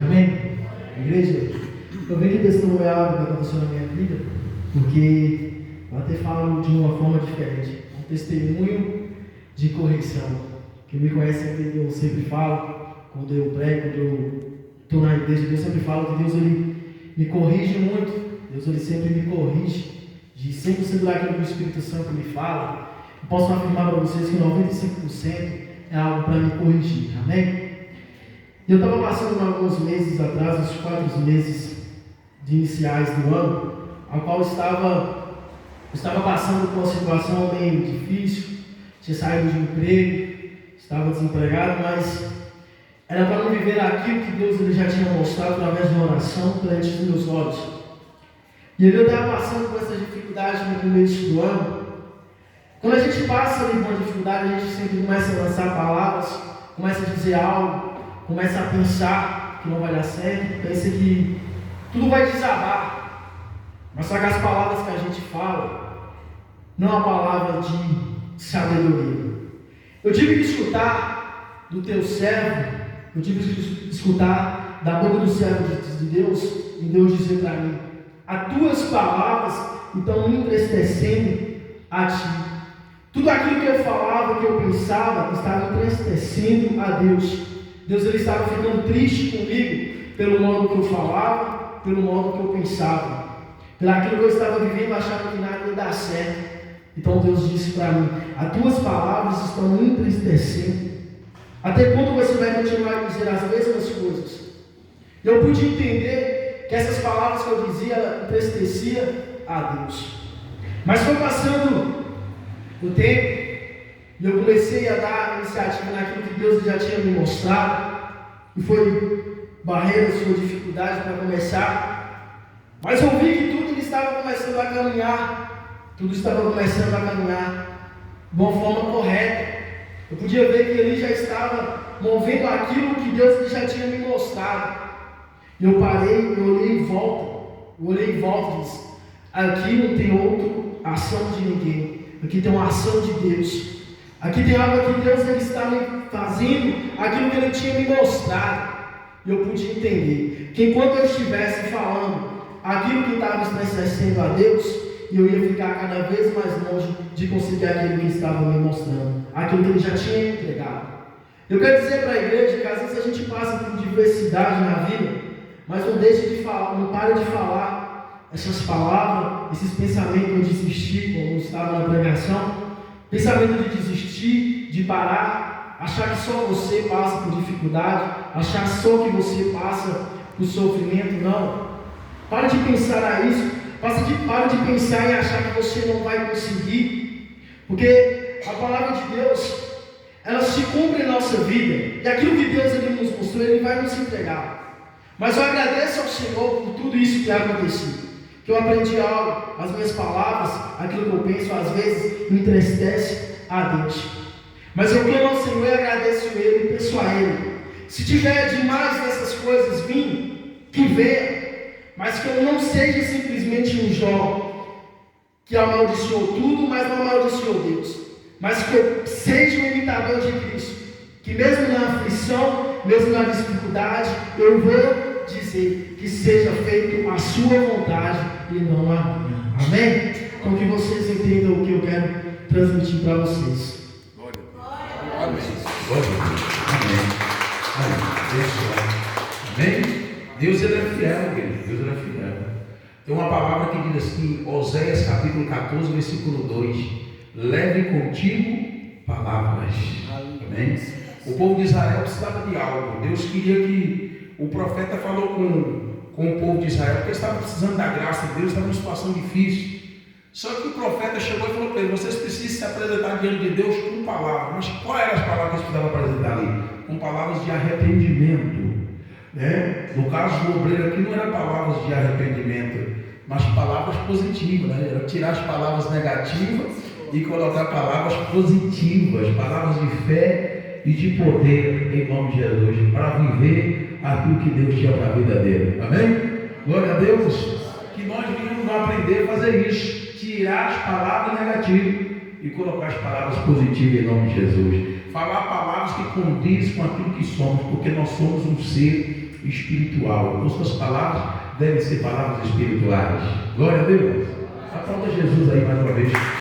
Amém? Igreja, eu venho aqui testemunhar algo que aconteceu na minha vida, porque eu até falo de uma forma diferente. Um testemunho de correção. Quem me conhece, eu sempre falo, quando eu prego, quando eu estou na igreja, eu sempre falo que Deus ele me corrige muito. Deus ele sempre me corrige, de 100% daquilo que o Espírito Santo me fala. Eu posso afirmar para vocês que 95% é algo para me corrigir. Amém? Eu estava passando alguns meses atrás, uns 4 meses de iniciais do ano, ao qual estava passando por uma situação meio difícil, tinha saído de um emprego, estava desempregado, mas era para não viver aquilo que Deus ele já tinha mostrado através de uma oração perante os meus olhos. E eu estava passando por essa dificuldade no começo do ano. Quando a gente passa ali por uma dificuldade, a gente sempre começa a lançar palavras, começa a dizer algo, começa a pensar que não vai dar certo, pensa que tudo vai desabar. Mas só que as palavras que a gente fala não é uma palavra de sabedoria. Eu tive que escutar do teu servo, eu tive que escutar da boca do servo de Deus, e Deus dizer para mim: as tuas palavras estão me entristecendo a ti. Tudo aquilo que eu falava, que eu pensava, estava entristecendo a Deus. Deus ele estava ficando triste comigo pelo modo que eu falava, pelo modo que eu pensava, pelo aquilo que eu estava vivendo, achando que nada ia dar certo. Então Deus disse para mim: as tuas palavras estão me entristecendo. Até quando você vai continuar a dizer as mesmas coisas? Eu pude entender que essas palavras que eu dizia entristecia a Deus. Mas foi passando o tempo, e eu comecei a dar iniciativa naquilo que Deus já tinha me mostrado. E foi barreiras, foi dificuldade para começar. Mas eu vi que tudo estava começando a caminhar. Tudo estava começando a caminhar de uma forma correta. Eu podia ver que ele já estava movendo aquilo que Deus já tinha me mostrado. E eu parei, eu olhei em volta. Eu olhei em volta e disse: aqui não tem outra ação de ninguém. Aqui tem uma ação de Deus. Aqui tem algo que Deus ele está me fazendo, aquilo que Ele tinha me mostrado. E eu pude entender que enquanto eu estivesse falando aquilo que estava entristecendo a Deus, eu ia ficar cada vez mais longe de conseguir aquilo que estava me mostrando, aquilo que Ele já tinha me entregado. Eu quero dizer para a igreja que às vezes a gente passa por diversidade na vida, mas não deixe de falar, não pare de falar essas palavras, esses pensamentos de desistir, como estava na pregação. Pensamento de desistir, de parar, achar que só você passa por dificuldade, achar só que você passa por sofrimento. Não. Pare de pensar a isso. Pare de pensar em achar que você não vai conseguir. Porque a palavra de Deus, ela se cumpre em nossa vida. E aquilo que Deus ele nos mostrou, Ele vai nos entregar. Mas eu agradeço ao Senhor por tudo isso que aconteceu. Que eu aprendi algo, as minhas palavras, aquilo que eu penso, às vezes me entristece a Deus. Mas eu clamo ao Senhor e agradeço Ele e peço a Ele. Se tiver demais dessas coisas vindo, que venha, mas que eu não seja simplesmente um Jó que amaldiçoou tudo, mas não amaldiçoou Deus. Mas que eu seja um imitador de Cristo. Que mesmo na aflição, mesmo na dificuldade, eu vou dizer que seja feito a sua vontade e não a minha. Amém? Então que vocês entendam o que eu quero transmitir para vocês. Glória a Deus. Amém. Glória a Deus. Amém. Amém. Deus ele é fiel, querido. Deus ele é fiel. Tem uma palavra que diz assim, Oséias capítulo 14, versículo 2: leve contigo palavras. Amém. O povo de Israel precisava de algo. Deus queria que o profeta falou com o povo de Israel, porque eles estavam precisando da graça de Deus, estavam numa situação difícil. Só que o profeta chegou e falou para ele: vocês precisam se apresentar diante de Deus com palavras. Mas quais eram as palavras que eles precisavam apresentar ali? Com palavras de arrependimento. No caso do obreiro aqui não eram palavras de arrependimento, mas palavras positivas, Era tirar as palavras negativas e colocar palavras positivas, palavras de fé e de poder, em nome de Jesus, para viver aquilo que Deus tinha para a vida dele. Amém? Glória a Deus. Que nós venhamos aprender a fazer isso, tirar as palavras negativas e colocar as palavras positivas em nome de Jesus. Falar palavras que condizem com aquilo que somos, porque nós somos um ser espiritual. Então, suas palavras devem ser palavras espirituais. Glória a Deus. Aplauda Jesus aí mais uma vez.